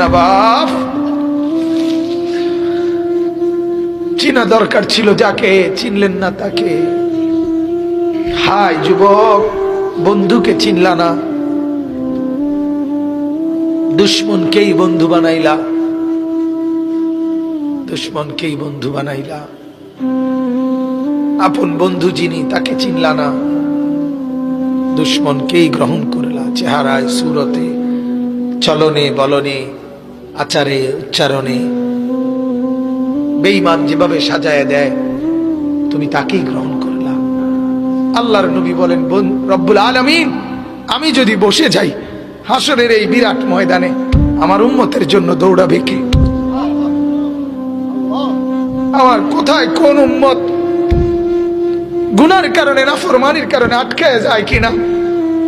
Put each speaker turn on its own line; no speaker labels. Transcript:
না বাপ, চিনা দরকার ছিল যাকে, চিনলেন না তাকে। হায় যুবক, বন্ধুকে চিনলা না, দুশ্মনকেই বন্ধু বানাইলা, দুশ্মনকেই বন্ধু বানাইলা। আপন বন্ধু যিনি তাকে চিনলা না, দুশ্মনকেই গ্রহণ করলা। চেহারায়, সুরতে, চলনে বলনে, আচারে উচ্চারণে বেঈমান যেভাবে সাজায় দেয়, তুমি তাকেই গ্রহণ করলা। আল্লাহর নবী বলেন, রব্বুল আলামিন আমি যদি বসে যাই হাসরের এই বিরাট ময়দানে, আমার উম্মতের জন্য দৌড়াবে কে? আমার কোথায় কোন উম্মত গুনার কারণে, নাফরমানির কারণে আটকায় যায় কিনা